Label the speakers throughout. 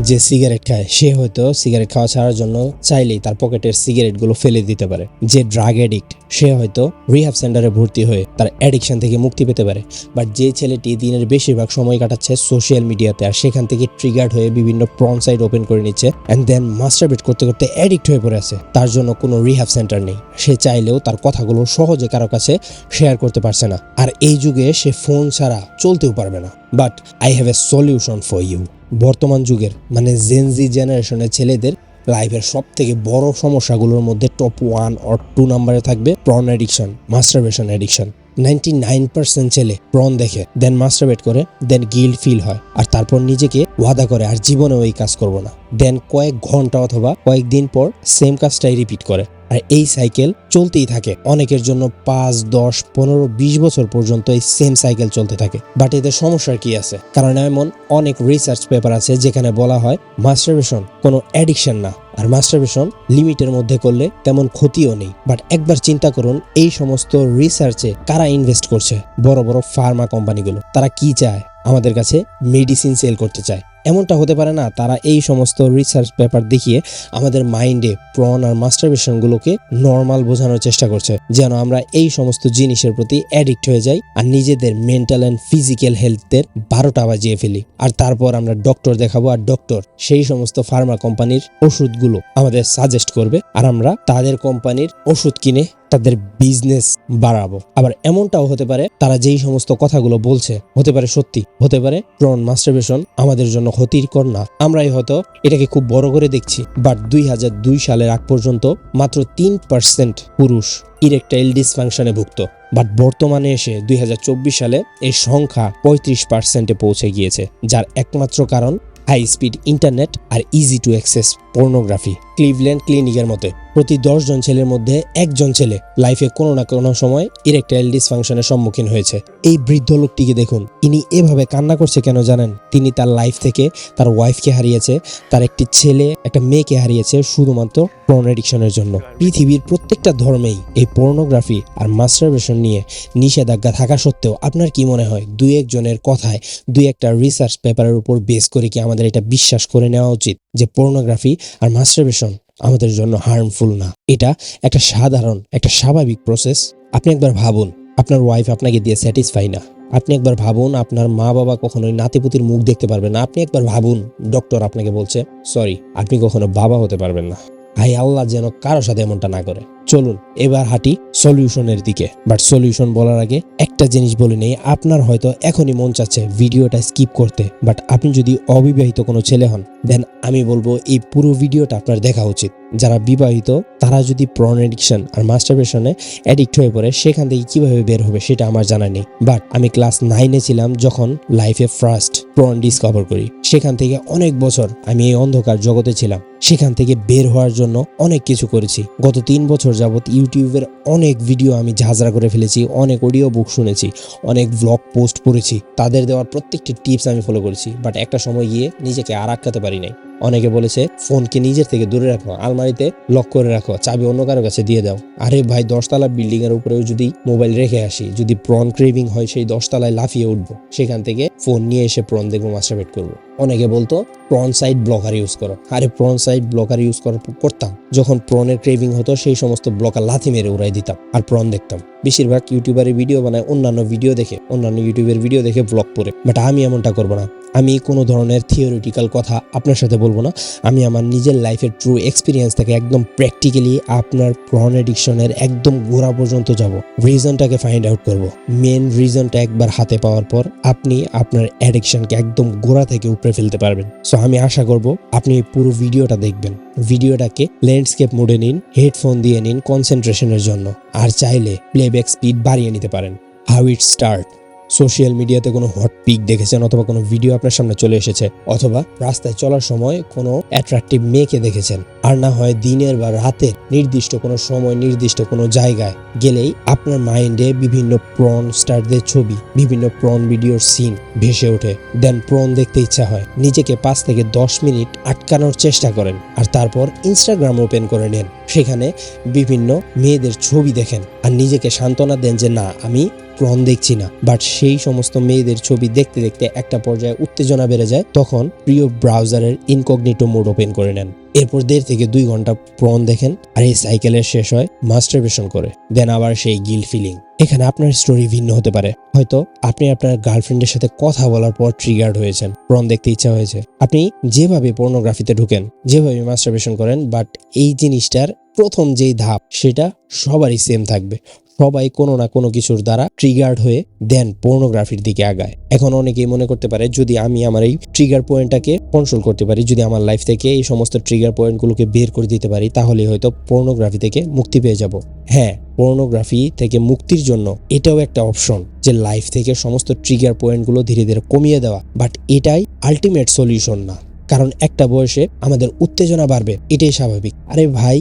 Speaker 1: যে সিগারেট খায় সে হয়তো সিগারেট খাওয়া ছাড়ার জন্য চাইলেই তার পকেটের সিগারেটগুলো ফেলে দিতে পারে। যে ড্রাগ এডিক্ট সে হয়তো রিহ্যাব সেন্টারে ভর্তি হয়ে তার অ্যাডিকশন থেকে মুক্তি পেতে পারে। বাট যে ছেলেটি দিনের বেশিরভাগ সময় কাটাচ্ছে সোশ্যাল মিডিয়াতে আর সেখান থেকে ট্রিগার্ড হয়ে বিভিন্ন প্রন সাইট ওপেন করে নিচ্ছে অ্যান্ড দেন মাস্টারবেট করতে করতে অ্যাডিক্ট হয়ে পড়ে আছে, তার জন্য কোনো রিহ্যাব সেন্টার নেই। সে চাইলেও তার কথাগুলো সহজে কারো কাছে শেয়ার করতে পারছে না, আর এই যুগে সে ফোন ছাড়া চলতেও পারবে না। But I have a solution for you. বর্তমান যুগের মানে জেনজি জেনারেশনের ছেলেদের লাইফের সব থেকে বড় সমস্যাগুলোর মধ্যে টপ 1 or 2 নম্বরে থাকবে প্রন অ্যাডিকশন, মাস্টারবেশন অ্যাডিকশন। 99% ছেলে প্রন দেখে, দেন মাস্টারবেট করে, দেন গিল্ট ফিল হয়, আর তারপর নিজেকে ওয়াদা করে আর জীবনেও এই কাজ করব না। দেন কয়েক ঘন্টা অথবা কয়েকদিন পর সেম কাজটাই রিপিট করে, আর এই সাইকেল চলতেই থাকে। অনেকের জন্য 5, 10, 15, 20 বছর পর্যন্ত এই সেম সাইকেল চলতে থাকে। বাট এতে সমস্যার কি আছে? কারণ এমন অনেক রিসার্চ পেপার আছে যেখানে বলা হয় মাস্টারবেশন কোনো অ্যাডিকশন না, আর মাস্টারবেশন লিমিটের মধ্যে করলে তেমন ক্ষতিও নেই। বাট একবার চিন্তা করুন, এই সমস্ত রিসার্চে কারা ইনভেস্ট করছে? বড় বড় ফার্মা কোম্পানিগুলো। তারা কি চায়? আমাদের কাছে মেডিসিন সেল করতে চায়। এমনটা হতে পারে না তারা এই সমস্ত রিসার্চ পেপার দেখিয়ে আমাদের মাইন্ডে প্রন আর মাস্টারবেশনগুলোকে নর্মাল বোঝানোর চেষ্টা করছে, যেন আমরা এই সমস্ত জিনিসের প্রতি অ্যাডিক্ট হয়ে যাই আর নিজেদের মেন্টাল অ্যান্ড ফিজিক্যাল হেলথের 12টা বাজিয়ে ফেলি। আর তারপর আমরা ডক্টর দেখাবো, আর ডক্টর সেই সমস্ত ফার্মা কোম্পানির ওষুধগুলো আমাদের সাজেস্ট করবে, আর আমরা তাদের কোম্পানির ওষুধ কিনে তাদের বিজনেস বাড়াবো। আবার এমনটাও হতে পারে তারা যেই সমস্ত কথাগুলো বলছে হতে পারে সত্যি, হতে পারে প্রন মাস্টারবেশন আমাদের জন্য ক্ষতিকর না। আমরাই হয়তো এটাকে খুব বড় করে দেখছি। বাট 2002 সালের আগ পর্যন্ত মাত্র 3% পুরুষ ইরেকটাইল ডিসফাংশনে ভুগত। বাট বর্তমানে এসে 2024 সালে এই সংখ্যা 35%-এ পৌঁছে গিয়েছে, যার একমাত্র কারণ হাই স্পিড ইন্টারনেট আর easy to access pornography. Cleveland ক্লিনিকের মতে প্রতি 10 জন ছেলের মধ্যে 1 জন ছেলে লাইফে কোনো না কোনো সময় ইরেকটাইল ডিসফাংশনের সম্মুখীন হয়েছে। এই বৃদ্ধ লোকটিকে দেখুন, ইনি এভাবে কান্না করছে কেন জানেন? তিনি তার লাইফ থেকে তার ওয়াইফকে হারিয়েছে, তার একটি ছেলে একটা মেয়েকে হারিয়েছে শুধুমাত্র পর্ন অ্যাডিকশনের জন্য। পৃথিবীর প্রত্যেকটা ধর্মেই এই পর্নোগ্রাফি আর মাস্টারবেশন নিয়ে নিষেধাজ্ঞা থাকা সত্ত্বেও আপনার কি মনে হয় 2-1 জনের কথায় 2-একটা রিসার্চ পেপারের উপর বেস করে কি আমাদের এটা বিশ্বাস করে নেওয়া উচিত যে পর্নোগ্রাফি আর মাস্টারবেশন আমাদের জন্য হার্মফুল না? এটা একটা সাধারণ, একটা স্বাভাবিক প্রসেস। আপনি একবার ভাবুন, আপনার ওয়াইফ আপনাকে দিয়ে স্যাটিসফাই না। আপনি একবার ভাবুন, আপনার মা বাবা কখনোই নাতিপুতির মুখ দেখতে পারবেন না। আপনি একবার ভাবুন, ডক্টর আপনাকে বলছে সরি, আপনি কখনো বাবা হতে পারবেন না। হাই আল্লাহ যেন কারো সাথে এমনটা না করে। চলুন এবার হাঁটি সলিউশনের দিকে। বাট সলিউশন বলার আগে একটা জিনিস বলে নেই, আপনার হয়তো এখনই মন চাচ্ছে ভিডিওটা স্কিপ করতে, বাট আপনি যদি অবিবাহিত কোনো ছেলে হন দেন আমি বলবো এই পুরো ভিডিওটা আপনার দেখা উচিত। যারা বিবাহিত তারা যদি প্রন এডিকশন আর মাস্টারবেশনে অ্যাডিক্ট হয়ে পড়ে সেখান থেকে কিভাবে বের হবে সেটা আমার জানা নেই। বাট আমি ক্লাস 9-এ ছিলাম যখন লাইফে ফার্স্ট প্রন ডিসকভার করি। সেখান থেকে অনেক বছর আমি এই অন্ধকার জগতে ছিলাম। সেখান থেকে বের হওয়ার জন্য অনেক কিছু করেছি। গত 3 বছর যাবত ইউটিউবের অনেক ভিডিও আমি ঝাঁঝরা করে ফেলেছি, অনেক অডিও বুক শুনেছি, অনেক ব্লগ পোস্ট পড়েছি, তাদের দেওয়ার প্রত্যেকটি টিপস আমি ফলো করেছি। বাট একটা সময় গিয়ে নিজেকে আর আটকাতে পারি নাই। অনেকে বলেছে ফোনকে নিজের থেকে দূরে রাখো, আলমারিতে লক করে রাখো, চাবি অন্য কারো কাছে দিয়ে দাও। আরে ভাই, 10 তলা বিল্ডিং এর উপরেও যদি মোবাইল রেখে আসি, যদি প্রন ক্রেভিং হয় সেই 10 তলায় লাফিয়ে উঠবো, সেখান থেকে ফোন নিয়ে এসে প্রন দেখবো, মাস্টারবেট করবো। অনেকে বলতো প্রন সাইট ব্লকার ইউজ করো। আরে প্রন সাইট ব্লকার ইউজ করতাম যখন প্রনের ক্রেভিং হতো, সেই সমস্ত ব্লকার লাথি মেরে উড়াই দিতাম আর প্রন দেখতাম। বেশিরভাগ ইউটিউবারের ভিডিও বানায় অন্যান্য ইউটিউবের ভিডিও দেখে ব্লগ পড়ে। বাট আমি এমনটা করবো না। আমি কোনো ধরনের থিওরিটিক্যাল কথা আপনার সাথে বলবো না। আমি আমার নিজের লাইফের ট্রু এক্সপিরিয়েন্স থেকে একদম প্র্যাকটিক্যালি আপনার প্রন এডিকশনের একদম গোড়া পর্যন্ত যাব, রিজনটাকে ফাইন্ড আউট করব। মেন রিজনটা একবার হাতে পাওয়ার পর আপনি আপনার অ্যাডিকশনকে একদম গোড়া থেকে উপরে ফেলতে পারবেন। সো আমি আশা করব আপনি পুরো ভিডিওটা দেখবেন। ভিডিওটাকে ল্যান্ডস্কেপ মোডে নিন, হেডফোন দিয়ে নিন কনসেন্ট্রেশনের জন্য, আর চাইলে প্লেব্যাক স্পিড বাড়িয়ে নিতে পারেন। How it start. সোশ্যাল মিডিয়াতে কোনো হট পিক দেখেছেন, অথবা কোনো ভিডিও আপনার সামনে চলে এসেছে, অথবা রাস্তায় চলার সময় কোনো অ্যাট্রাকটিভ মেয়েকে দেখেছেন, আর না হয় দিনের বা রাতের নির্দিষ্ট কোনো সময় নির্দিষ্ট কোনো জায়গায় গেলেই আপনার মাইন্ডে বিভিন্ন প্রন স্টারদের ছবি, বিভিন্ন প্রন ভিডিওর সিন ভেসে ওঠে। দেন প্রন দেখতে ইচ্ছা হয়, নিজেকে 5 থেকে 10 মিনিট আটকানোর চেষ্টা করেন, আর তারপর ইনস্টাগ্রাম ওপেন করে নেন, সেখানে বিভিন্ন মেয়েদের ছবি দেখেন আর নিজেকে সান্ত্বনা দেন যে না, আমি প্রন দেখছি না। বাট সেই সমস্ত মেয়েদের ছবি দেখতে দেখতে একটা পর্যায়ে উত্তেজনা বেড়ে যায়, তখন প্রিয় ব্রাউজারের ইনকগনিটো মোড ওপেন করে নেন। এরপর 1.5 থেকে 2 ঘন্টা প্রন দেখেন, আর এই সাইকেলের শেষ হয় মাস্টারবেশন করে। দেন আবার সেই গিল্ট ফিলিং। এখানে আপনার স্টোরি ভিন্ন হতে পারে। হয়তো আপনি আপনার গার্লফ্রেন্ডের সাথে কথা বলার পর ট্রিগার্ড হয়েছেন, প্রন দেখতে ইচ্ছা হয়েছে। আপনি যেভাবে পর্নোগ্রাফিতে ঢুকেন, যেভাবে মাস্টারবেশন করেন, বাট এই জিনিসটার প্রথম যেই ধাপ সেটা সবারই সেম থাকবে। সবাই কোনো না কোনো কিছুর দ্বারা ট্রিগার্ড হয়ে দেন পর্নোগ্রাফির দিকে আগায়। এখন অনেকেই মনে করতে পারে, যদি আমি আমার এই ট্রিগার পয়েন্টটাকে কন্ট্রোল করতে পারি, যদি আমার লাইফ থেকে এই সমস্ত ট্রিগার পয়েন্টগুলোকে বের করে দিতে পারি, তাহলে হয়তো পর্নোগ্রাফি থেকে মুক্তি পেয়ে যাব। হ্যাঁ, পর্নোগ্রাফি থেকে মুক্তির জন্য এটাও একটা অপশন, যে লাইফ থেকে সমস্ত ট্রিগার পয়েন্টগুলো ধীরে ধীরে কমিয়ে দেওয়া। বাট এটাই আলটিমেট সলিউশন না, কারণ একটা বয়সে আমাদের উত্তেজনা বাড়বে, এটাই স্বাভাবিক। আরে ভাই,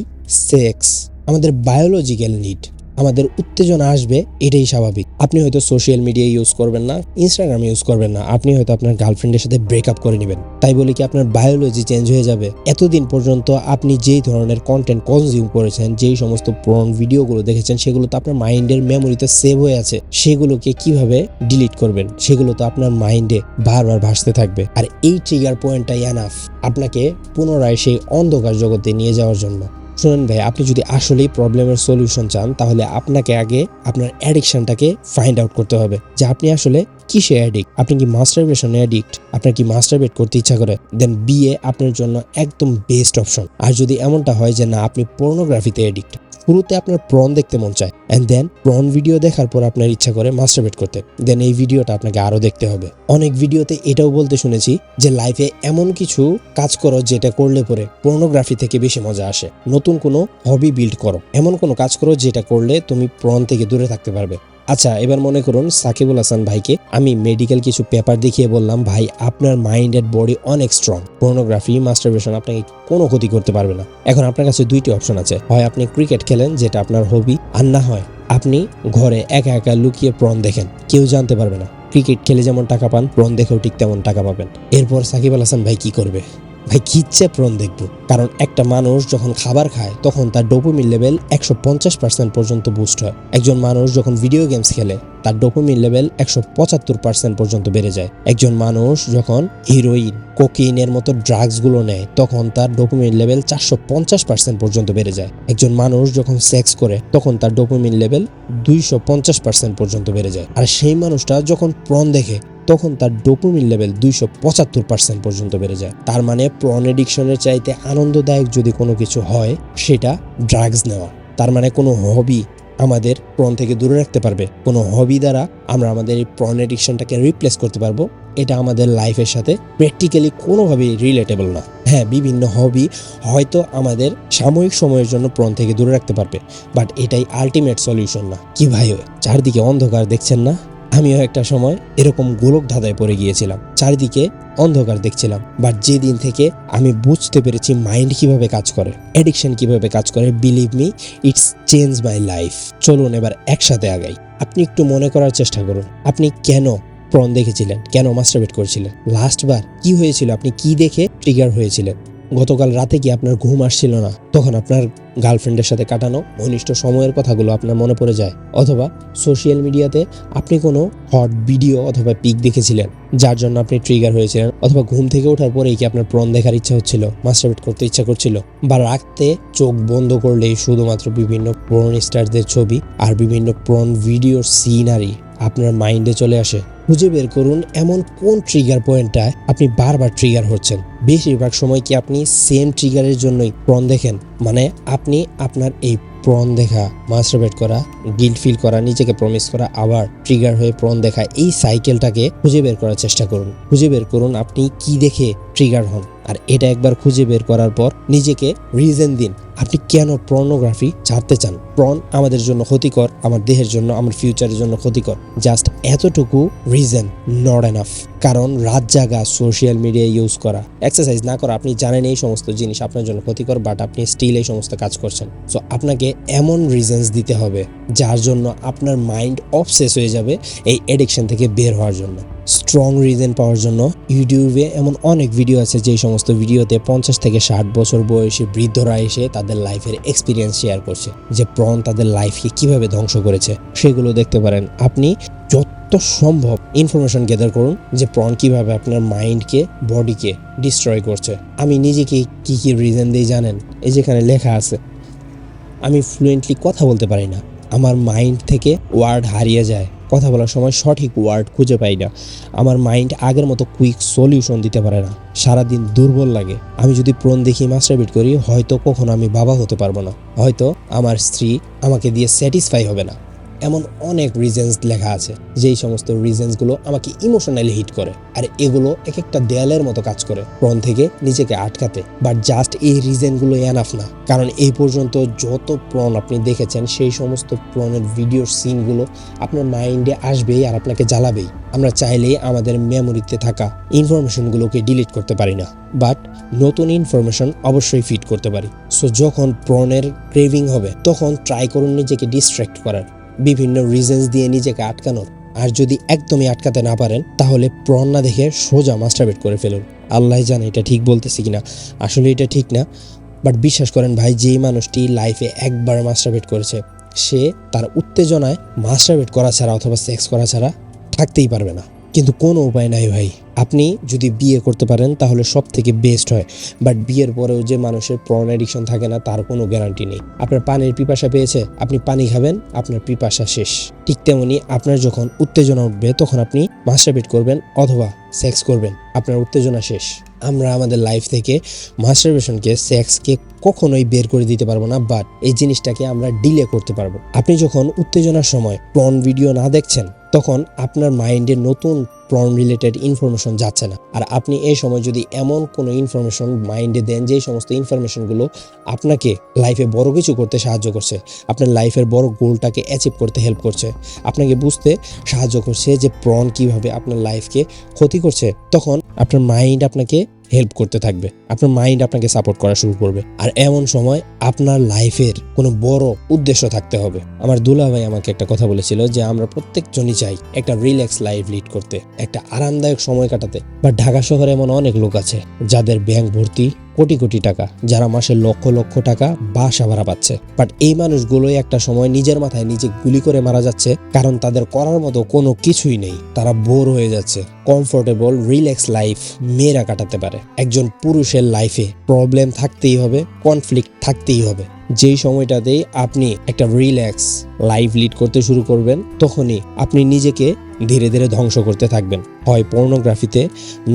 Speaker 1: সেক্স আমাদের বায়োলজিক্যাল নিড, আমাদের উত্তেজনা আসবে, এটাই স্বাভাবিক। আপনি হয়তো সোশ্যাল মিডিয়া ইউজ করবেন না, ইনস্টাগ্রাম ইউজ করবেন না, আপনি হয়তো আপনার গার্লফ্রেন্ডের সাথে ব্রেকআপ করে নেবেন, তাই বলে কি আপনার বায়োলজি চেঞ্জ হয়ে যাবে? এতদিন পর্যন্ত আপনি যেই ধরনের কন্টেন্ট কনজিউম করেছেন, যেই সমস্ত পর্ন ভিডিওগুলো দেখেছেন, সেগুলো তো আপনার মাইন্ডের মেমোরিতে সেভ হয়ে আছে। সেগুলোকে কিভাবে ডিলিট করবেন? সেগুলো তো আপনার মাইন্ডে বারবার ভাসতে থাকবে। আর এই ট্রিগার পয়েন্টটাই এনাফ আপনাকে পুনরায় সেই অন্ধকার জগতে নিয়ে যাওয়ার জন্য। শুনেন ভাই, আপনি যদি আসলেই প্রবলেমের সলিউশন চান, তাহলে আপনাকে আগে আপনার অ্যাডিকশনটাকে ফাইন্ড আউট করতে হবে, যে আপনি আসলে কিসে অ্যাডিক্ট। আপনি কি মাস্টারবেশনে অ্যাডিক্ট? আপনার কি মাস্টারবেট করতে ইচ্ছা করে? দেন বিয়ে আপনার জন্য একদম বেস্ট অপশন। আর যদি এমনটা হয় যে না, আপনি পর্নোগ্রাফিতে অ্যাডিক্ট, শুরুতে আপনার প্রন দেখতে মন চায়, এন্ড দেন প্রন ভিডিও দেখার পর আপনার ইচ্ছা করে মাস্টারবেট করতে, দেন এই ভিডিওটা আপনাকে আরো দেখতে হবে। অনেক ভিডিওতে এটাও বলতে শুনেছি যে লাইফে এমন কিছু কাজ করো যেটা করলে পরে পর্নোগ্রাফি থেকে বেশি মজা আসে। নতুন কোনো হবি বিল্ড করো, এমন কোনো কাজ করো যেটা করলে তুমি প্রন থেকে দূরে থাকতে পারবে। আচ্ছা, এবার মনে করুন সাকিবুল হাসান ভাইকে আমি মেডিকেল কিছু পেপার দেখিয়ে বললাম, ভাই আপনার মাইন্ড এন্ড বডি অনেক স্ট্রং, পর্নোগ্রাফি মাস্টারবেশন আপনাকে কোনো ক্ষতি করতে পারবে না। এখন আপনার কাছে 2টি অপশন আছে, হয় আপনি ক্রিকেট খেলেন যেটা আপনার হবি, আর না হয় আপনি ঘরে একা একা লুকিয়ে প্রন দেখেন, কেউ জানতে পারবে না। ক্রিকেট খেলে যেমন টাকা পান, প্রন দেখেও ঠিক তেমন টাকা পাবেন। এরপর সাকিবুল হাসান ভাই কি করবে? ভাই কিচ্ছে প্রন দেখবো, কারণ একটা মানুষ যখন খাবার খায় তখন তার ডোপামিন লেভেল 150% পর্যন্ত বুস্ট হয়। একজন মানুষ যখন ভিডিও গেমস খেলে তার ডোপামিন লেভেল 175% পর্যন্ত বেড়ে যায়। একজন মানুষ যখন হিরোইন, কোকেইনের মতো ড্রাগস গুলো নেয় তখন তার ডোপামিন লেভেল 450% পর্যন্ত বেড়ে যায়। একজন মানুষ যখন সেক্স করে তখন তার ডোপামিন লেভেল 250% পর্যন্ত বেড়ে যায়। আর সেই মানুষটা যখন প্রন দেখে তখন তার ডোপামিন লেভেল 275% পর্যন্ত বেড়ে যায়। তার মানে প্রন এডিকশনের চাইতে আনন্দদায়ক যদি কোনো কিছু হয়, সেটা ড্রাগস নেওয়া। তার মানে কোনো হবি আমাদের প্রন থেকে দূরে রাখতে পারবে, কোনো হবি দ্বারা আমরা আমাদের এই প্রন এডিকশনটাকে রিপ্লেস করতে পারবো, এটা আমাদের লাইফের সাথে প্র্যাকটিক্যালি কোনোভাবেই রিলেটেবল না। হ্যাঁ, বিভিন্ন হবি হয়তো আমাদের সাময়িক সময়ের জন্য প্রন থেকে দূরে রাখতে পারবে, বাট এটাই আলটিমেট সলিউশন না। কি ভাই, চারদিকে অন্ধকার দেখছেন না? আমিও একটা সময় এরকম গোলক ধাঁধায় পড়ে গিয়েছিলাম, চারিদিকে অন্ধকার দেখছিলাম। বাট যেদিন থেকে আমি বুঝতে পেরেছি মাইন্ড কিভাবে কাজ করে, এডিকশন কিভাবে কাজ করে, believe me, it's change my life. চলুন এবার একসাথে আগাই। আপনি একটু মনে করার চেষ্টা করুন, আপনি কেন প্রন দেখেছিলেন, কেন মাস্টারবেট করেছিলেন, লাস্ট বার কি হয়েছিল, আপনি কি দেখে ট্রিগার হয়েছিলেন? গতকাল রাতে কি আপনার ঘুম আসছিল না? তখন আপনার গার্লফ্রেন্ডের সাথে কাটানো ঘনিষ্ঠ সময়ের কথাগুলো আপনার মনে পড়ে যায়, অথবা সোশ্যাল মিডিয়াতে আপনি কোনো হট ভিডিও অথবা পিক দেখেছিলেন যার জন্য আপনি ট্রিগার হয়েছিলেন, অথবা ঘুম থেকে ওঠার পরেই কি আপনার প্রন দেখার ইচ্ছা হচ্ছিল, মাস্টারবেট করতে ইচ্ছা করছিল, বা রাতে চোখ বন্ধ করলেই শুধুমাত্র বিভিন্ন প্রন স্টারদের ছবি আর বিভিন্ন প্রন ভিডিওর সিনারি আপনার মাইন্ডে চলে আসে। খুঁজে বের করুন এমন কোন ট্রিগার পয়েন্টটায় আপনি বারবার ট্রিগার হচ্ছেন। বেশিরভাগ সময় কি আপনি সেম ট্রিগারের জন্যই প্রন দেখেন? মানে আপনি আপনার এই প্রন দেখা, মাস্টারবেট করা, গিল্ট ফিল করা, নিজেকে প্রমিস করা, আবার ট্রিগার হয়ে প্রন দেখা, এই সাইকেলটাকে খুঁজে বের করার চেষ্টা করুন। খুঁজে বের করুন আপনি কি দেখে ট্রিগার হন, আর এটা একবার খুঁজে বের করার পর নিজেকে রিজন দিন আপনি কেন পর্নোগ্রাফি ছাড়তে চান? পর্ন আমাদের জন্য ক্ষতিকর, আমার দেহের জন্য, আমার ফিউচারের জন্য ক্ষতিকর। জাস্ট এতটুকু রিজন নট এনাফ। কারণ রাত জাগা, সোশ্যাল মিডিয়া ইউজ করা, এক্সারসাইজ না করা, আপনি জানেন এই সমস্ত জিনিস আপনার জন্য ক্ষতিকর, বাট আপনি স্টিল এই সমস্ত কাজ করছেন। সো আপনাকে এমন রিজনস দিতে হবে যার জন্য আপনার মাইন্ড অবসেস হয়ে যাবে এই এডিকশন থেকে বের হওয়ার জন্য। স্ট্রং রিজন পাওয়ার জন্য ইউটিউবে এমন অনেক ভিডিও আছে যেই সমস্ত ভিডিওতে 50 থেকে 60 বছর বয়সী বৃদ্ধরা এসে তাদের লাইফের এক্সপিরিয়েন্স শেয়ার করছে, যে পর্ন তাদের লাইফকে কিভাবে ধ্বংস করেছে। সেগুলো দেখতে পারেন। আপনি যত সম্ভব ইনফরমেশন গ্যাদার করুন যে পর্ন কিভাবে আপনার মাইন্ডকে, বডিকে ডিস্ট্রয় করছে। আমি নিজেকে কি কি রিজন দিই জানেন? এই যেখানে লেখা আছে, আমি ফ্লুয়েন্টলি কথা বলতে পারি না, আমার মাইন্ড থেকে ওয়ার্ড হারিয়ে যায়, কথা বলার সময় সঠিক ওয়ার্ড খুঁজে পাই না, আমার মাইন্ড আগের মতো কুইক সলিউশন দিতে পারে না, সারাদিন দুর্বল লাগে, আমি যদি পর্ন দেখি মাস্টারবেট করি হয়তো কখনো আমি বাবা হতে পারবো না, হয়তো আমার স্ত্রী আমাকে দিয়ে স্যাটিসফাই হবে না। এমন অনেক রিজনস লেখা আছে, যেই সমস্ত রিজনসগুলো আমাকে ইমোশনালি হিট করে, আর এগুলো এক একটা দেয়ালের মতো কাজ করে পর্ন থেকে নিজেকে আটকাতে। বাট জাস্ট এই রিজনগুলো এনাফ না, কারণ এই পর্যন্ত যত পর্ন আপনি দেখেছেন সেই সমস্ত পর্নের ভিডিওর সিনগুলো আপনার মাইন্ডে আসবেই আর আপনাকে জ্বালাবেই। আমরা চাইলেই আমাদের মেমোরিতে থাকা ইনফরমেশনগুলোকে ডিলিট করতে পারি না, বাট নতুন ইনফরমেশন অবশ্যই ফিড করতে পারি। সো যখন পর্নের ক্রেভিং হবে তখন ট্রাই করুন নিজেকে ডিস্ট্র্যাক্ট করার, বিভিন্ন রিজনস দিয়ে নিজেকে আটকানোর। আর যদি একদমই আটকাতে না পারেন তাহলে পর্ন না দেখে সোজা মাস্টারবেট করে ফেলুন। আল্লাহ জানে এটা ঠিক বলতেছি কিনা, আসলে এটা ঠিক না, বাট বিশ্বাস করেন ভাই, যেই মানুষটি লাইফে একবার মাস্টারবেট করেছে সে তার উত্তেজনায় মাস্টারবেট করা ছাড়া অথবা সেক্স করা ছাড়া থাকতেই পারবে না। কিন্তু কোনো উপায় নাই ভাই। আপনি যদি বিয়ে করতে পারেন তাহলে সব থেকে বেস্ট হয়, বাট বিয়ের পরেও যে মানুষের পর্ন অ্যাডিকশন থাকে না তার কোনো গ্যারান্টি নেই। আপনার পানির পিপাসা পেয়েছে, আপনি পানি খাবেন, আপনার পিপাসা শেষ। ঠিক তেমনি আপনার যখন উত্তেজনা উঠবে তখন আপনি মাস্টারবেট করবেন অথবা সেক্স করবেন, আপনার উত্তেজনা শেষ। আমরা আমাদের লাইফ থেকে মাস্টারবেশনকে, সেক্সকে কখনোই বের করে দিতে পারবো না, বাট এই জিনিসটাকে আমরা ডিলে করতে পারবো। আপনি যখন উত্তেজনার সময় পর্ন ভিডিও না দেখছেন তখন আপনার মাইন্ডে নতুন পর্ন রিলেটেড ইনফরমেশন যাচ্ছে না, আর আপনি এই সময় যদি এমন কোনো ইনফরমেশন মাইন্ডে দেন যে সমস্ত ইনফরমেশনগুলো আপনাকে লাইফে বড় কিছু করতে সাহায্য করছে, আপনার লাইফের বড় গোলটাকে অ্যাচিভ করতে হেল্প করছে, আপনাকে বুঝতে সাহায্য করছে যে পর্ন কিভাবে আপনার লাইফকে ক্ষতি করছে, তখন আপনার মাইন্ড আপনাকে হেল্প করতে থাকবে, আপনার মাইন্ড আপনাকে সাপোর্ট করা শুরু করবে। আর এমন সময় আপনার লাইফের কোনো বড় উদ্দেশ্য থাকতে হবে। আমার দুলা ভাই আমাকে একটা কথা বলেছিল যে আমরা প্রত্যেকজনই চাই একটা রিল্যাক্স লাইফ লিড করতে, একটা আরামদায়ক সময় কাটাতে, বাট ঢাকা শহরে এমন অনেক লোক আছে যাদের ব্যাংক ভর্তি কোটি কোটি টাকা, যারা মাসে লক্ষ লক্ষ টাকা বাসা ভাড়া পাচ্ছে, বাট এই মানুষগুলোই একটা সময় নিজের মাথায় নিজে গুলি করে মারা যাচ্ছে, কারণ তাদের করার মতো কোনো কিছুই নেই, তারা বোর হয়ে যাচ্ছে। কমফোর্টেবল রিল্যাক্স লাইফ মেয়েরা কাটাতে পারে, একজন পুরুষের লাইফে প্রবলেম থাকতেই হবে, কনফ্লিক্ট থাকতেই হবে। যেই সময়টাতেই আপনি একটা রিল্যাক্স লাইফ লিড করতে শুরু করবেন তখনই আপনি নিজেকে ধীরে ধীরে ধ্বংস করতে থাকবেন, হয় পর্নোগ্রাফিতে,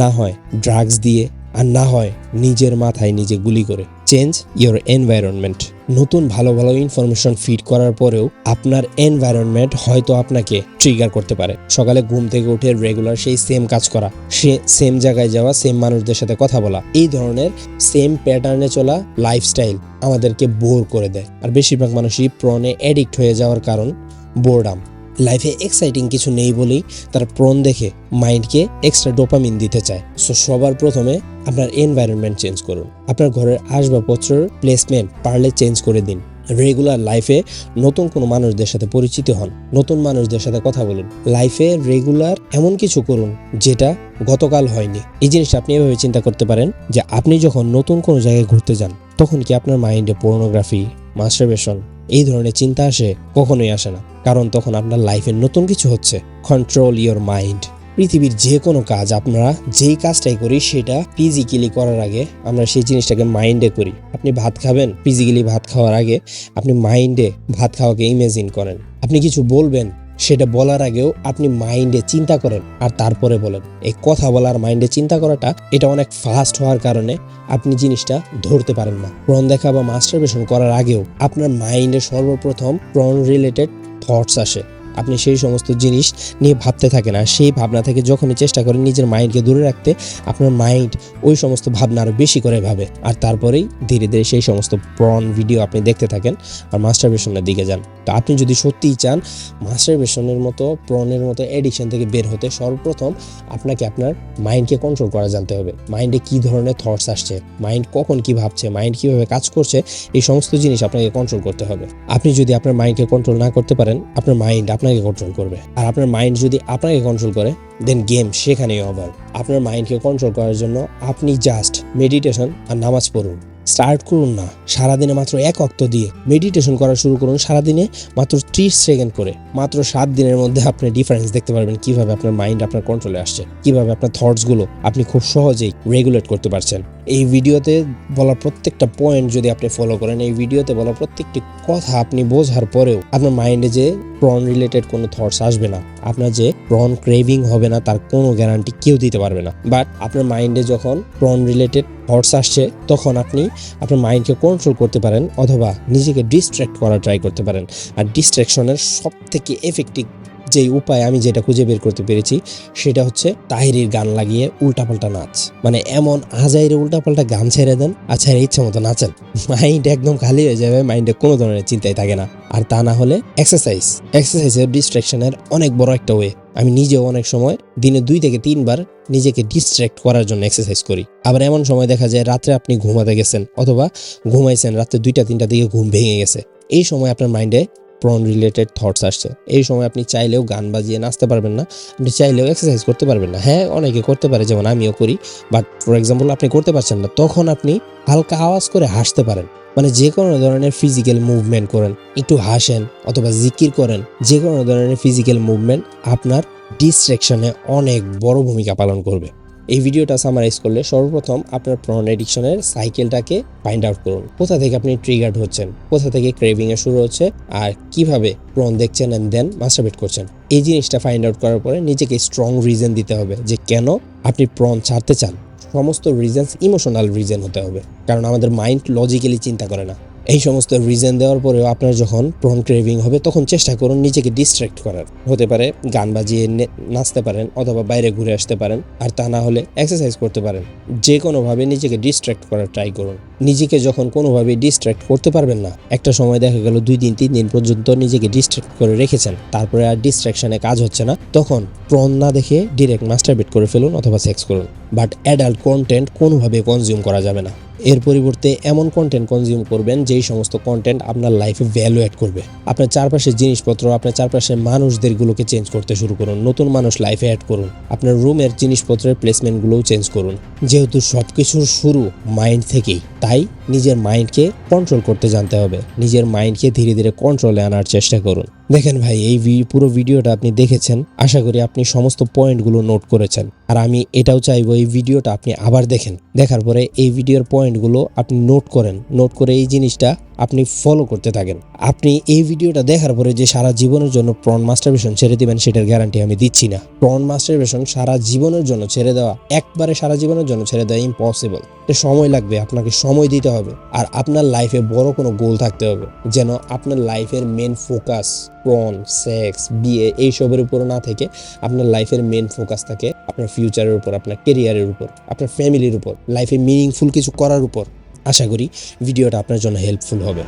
Speaker 1: না হয় ড্রাগস দিয়ে, আর না হয় নিজের মাথায় নিজে গুলি করে। Change your environment. নতুন ভালো ভালো ইনফরমেশন ফিড করার পরেও আপনার এনভায়রনমেন্ট হয়তো আপনাকে ট্রিগার করতে পারে। সকালে ঘুম থেকে উঠে রেগুলার সেই সেম কাজ করা, সে সেম জায়গায় যাওয়া, সেম মানুষদের সাথে কথা বলা, এই ধরনের সেম প্যাটার্নে চলা লাইফস্টাইল আমাদেরকে বোর করে দেয়। আর বেশিরভাগ মানুষই পর্নে অ্যাডিক্ট হয়ে যাওয়ার কারণ বোরডাম। লাইফে এক্সাইটিং কিছু নেই বলেই তারা পর্ন দেখে মাইন্ডকে এক্সট্রা ডোপামিন দিতে চায়। সো সবার প্রথমে আপনার এনভায়রনমেন্ট চেঞ্জ করুন, আপনার ঘরের আসবাবপত্রের প্লেসমেন্ট পারলে চেঞ্জ করে দিন। রেগুলার লাইফে নতুন কোনো মানুষদের সাথে পরিচিত হন, নতুন মানুষদের সাথে কথা বলুন। লাইফে রেগুলার এমন কিছু করুন যেটা গতকাল হয়নি। এই জিনিসটা আপনি এভাবে চিন্তা করতে পারেন যে আপনি যখন নতুন কোনো জায়গায় ঘুরতে যান তখন কি আপনার মাইন্ডে পর্নোগ্রাফি, মাস্টারবেশন এই ধরনের চিন্তা আসে? কখনোই আসে না, কারণ তখন আপনার লাইফে নতুন কিছু হচ্ছে। Control your mind. পৃথিবীর যে কোনো কাজ, আমরা যেই কাজটাই করি সেটা ফিজিক্যালি করার আগে আমরা সেই জিনিসটাকে মাইন্ডে করি। আপনি ভাত খাবেন, ফিজিক্যালি ভাত খাওয়ার আগে আপনি মাইন্ডে ভাত খাওয়াকে ইমেজিন করেন। আপনি কিছু বলবেন, সেটা বলার আগেও আপনি মাইন্ডে চিন্তা করেন আর তারপরে বলেন। এই কথা বলার মাইন্ডে চিন্তা করাটা এটা অনেক ফাস্ট হওয়ার কারণে আপনি জিনিসটা ধরতে পারেন না। পর্ন দেখা বা মাস্টারবেশন করার আগেও আপনার মাইন্ডে সর্বপ্রথম পর্ন রিলেটেড থটস আসে। আপনি সেই সমস্ত জিনিস নিয়ে ভাবতে থাকেন, আর সেই ভাবনা থেকে যখনই চেষ্টা করেন নিজের মাইন্ডকে দূরে রাখতে, আপনার মাইন্ড ওই সমস্ত ভাবনা আরও বেশি করে ভাবে, আর তারপরেই ধীরে ধীরে সেই সমস্ত প্রন ভিডিও আপনি দেখতে থাকেন আর মাস্টারবেশনের দিকে যান। তো আপনি যদি সত্যিই চান মাস্টারবেশনের মতো প্রনের মতো এডিকশন থেকে বের হতে, সর্বপ্রথম আপনাকে আপনার মাইন্ডকে কন্ট্রোল করা জানতে হবে। মাইন্ডে কী ধরনের থটস আসছে, মাইন্ড কখন কী ভাবছে, মাইন্ড কীভাবে কাজ করছে, এই সমস্ত জিনিস আপনাকে কন্ট্রোল করতে হবে। আপনি যদি আপনার মাইন্ডকে কন্ট্রোল না করতে পারেন, আপনার মাইন্ড আপনাকে কন্ট্রোল করবে, আর আপনার মাইন্ড যদি আপনাকে কন্ট্রোল করে দেন গেম সেখানেই ওভার। আপনার মাইন্ডকে কন্ট্রোল করার জন্য আপনি জাস্ট মেডিটেশন আর নামাজ পড়ুন। স্টার্ট করুন না সারাদিনে মাত্র 1 ওয়াক্ত দিয়ে, মেডিটেশন করা শুরু করুন সারাদিনে মাত্র 30 সেকেন্ড করে। মাত্র 7 দিনের মধ্যে আপনি ডিফারেন্স দেখতে পারবেন কিভাবে আপনার মাইন্ড আপনার কন্ট্রোলে আসছে, কিভাবে আপনার থটসগুলো আপনি খুব সহজেই রেগুলেট করতে পারছেন। এই ভিডিওতে বলা প্রত্যেকটা পয়েন্ট যদি আপনি ফলো করেন, এই ভিডিওতে বলা প্রত্যেকটি কথা আপনি বোঝার পরেও আপনার মাইন্ডে যে প্রন রিলেটেড কোনো থটস আসবে না, আপনার যে প্রন ক্রেভিং হবে না, তার কোনো গ্যারান্টি কেউ দিতে পারবে না। বাট আপনার মাইন্ডে যখন প্রন রিলেটেড থটস আসছে, তখন আপনি আপনার মাইন্ডকে কন্ট্রোল করতে পারেন অথবা নিজেকে ডিস্ট্র্যাক্ট করার ট্রাই করতে পারেন। আর ডিস্ট্র্যাকশনের সব থেকে এফেক্টিভ যেই উপায় আমি যেটা খুঁজে বের করতে পেরেছি সেটা হচ্ছে তাহিরির গান লাগিয়ে উল্টাপাল্টা নাচ। মানে এমন আজাইরে উল্টাপাল্টা গান ছেড়ে দেন, আচ্ছা ইচ্ছা মতো নাচেন, মাইন্ড একদম খালি হয়ে যাবে, মাইন্ডে কোনো ধরনের চিন্তাই থাকে না। আর তা না হলে এক্সারসাইজের ডিস্ট্রাকশনের অনেক বড় একটা ওয়ে। আমি নিজেও অনেক সময় দিনে 2 থেকে 3 বার নিজেকে ডিস্ট্র্যাক্ট করার জন্য এক্সারসাইজ করি। আবার এমন সময় দেখা যায় রাত্রে আপনি ঘুমাতে গেছেন অথবা ঘুমাইছেন, রাত্রে 2টা-3টা দিকে ঘুম ভেঙে গেছে, এই সময় আপনার মাইন্ডে প্রন রিলেটেড থটস আসছে। এই সময় আপনি চাইলেও গান বাজিয়ে নাচতে পারবেন না, আপনি চাইলেও এক্সারসাইজ করতে পারবেন না। হ্যাঁ, অনেকে করতে পারে, যেমন আমিও করি, বাট ফর এক্সাম্পল আপনি করতে পারছেন না, তখন আপনি হালকা আওয়াজ করে হাসতে পারেন। মানে যে কোনো ধরনের ফিজিক্যাল মুভমেন্ট করেন, একটু হাসেন অথবা জিকির করেন, যে কোনো ধরনের ফিজিক্যাল মুভমেন্ট আপনার ডিস্ট্রাকশনে অনেক বড় ভূমিকা পালন করবে। এই ভিডিওটা সামারাইজ করলে, সর্বপ্রথম আপনার প্রন এডিকশনের সাইকেলটাকে ফাইন্ড আউট করুন। কোথা থেকে আপনি ট্রিগার্ড হচ্ছেন, কোথা থেকে ক্রেভিং এ শুরু হচ্ছে, আর কিভাবে প্রন দেখছেন এন্ড দেন মাস্টারবেট করছেন। এই জিনিসটা ফাইন্ড আউট করার পরে নিজেকে স্ট্রং রিজন দিতে হবে যে কেন আপনি প্রন ছাড়তে চান। সমস্ত রিজনস ইমোশনাল রিজন হতে হবে, কারণ আমাদের মাইন্ড লজিক্যালি চিন্তা করে না। এই সমস্ত রিজন দেওয়ার পরেও আপনার যখন প্রন ক্রেভিং হবে, তখন চেষ্টা করুন নিজেকে ডিস্ট্র্যাক্ট করার। হতে পারে গান বাজিয়ে নাচতে পারেন অথবা বাইরে ঘুরে আসতে পারেন, আর তা না হলে এক্সারসাইজ করতে পারেন। যে কোনোভাবে নিজেকে ডিস্ট্র্যাক্ট করার ট্রাই করুন। নিজেকে যখন কোনোভাবে ডিস্ট্র্যাক্ট করতে পারবেন না, একটা সময় দেখা গেল 2 দিন 3 দিন পর্যন্ত নিজেকে ডিস্ট্র্যাক্ট করে রেখেছেন, তারপরে আর ডিস্ট্র্যাকশনে কাজ হচ্ছে না, তখন প্রন না দেখে ডিরেক্ট মাস্টারবেট করে ফেলুন অথবা সেক্স করুন। বাট অ্যাডাল্ট কন্টেন্ট কোনোভাবে কনজিউম করা যাবে না। এর পরিবর্তে এমন কন্টেন্ট কনজিউম করবেন যেই সমস্ত কন্টেন্ট আপনার লাইফে ভ্যালু অ্যাড করবে। আপনার চারপাশের জিনিসপত্র, আপনার চারপাশের মানুষদেরগুলোকে চেঞ্জ করতে শুরু করুন, নতুন মানুষ লাইফে অ্যাড করুন। আপনার রুমের জিনিসপত্রের প্লেসমেন্টগুলোও চেঞ্জ করুন। যেহেতু সব কিছুর শুরু মাইন্ড থেকেই, তাই নিজের মাইন্ডকে কন্ট্রোল করতে জানতে হবে। নিজের মাইন্ডকে ধীরে ধীরে কন্ট্রোলে আনার চেষ্টা করুন। দেখেন ভাই, এই পুরো ভিডিওটা আপনি দেখেছেন, আশা করি আপনি সমস্ত পয়েন্টগুলো নোট করেছেন। আর আমি এটাও চাইবো এই ভিডিওটা আপনি আবার দেখেন, দেখার পরে এই ভিডিওর পয়েন্টগুলো আপনি নোট করেন, নোট করে এই জিনিসটা আপনি ফলো করতে থাকেন। আপনি এই ভিডিওটা দেখার পরে যে সারা জীবনের জন্য প্রন মাস্টারবেশন ছেড়ে দিবেন, সেটার গ্যারান্টি আমি দিচ্ছি না। প্রন মাস্টারবেশন সারা জীবনের জন্য ছেড়ে দেওয়া, একবারে সারা জীবনের জন্য ছেড়ে দেওয়া ইম্পসিবল। এটা সময় লাগবে, আপনাকে সময় দিতে হবে। আর আপনার লাইফে বড় কোনো গোল থাকতে হবে, যেন আপনার লাইফের মেন ফোকাস প্রন, সেক্স, বিয়ে এইসবের উপর না থেকে আপনার লাইফের মেন ফোকাস থাকে আপনার ফিউচারের উপর, আপনার কেরিয়ারের উপর, আপনার ফ্যামিলির উপর, লাইফে মিনিংফুল কিছু করার উপর। আশা করি ভিডিওটা আপনার জন্য হেল্পফুল হবে।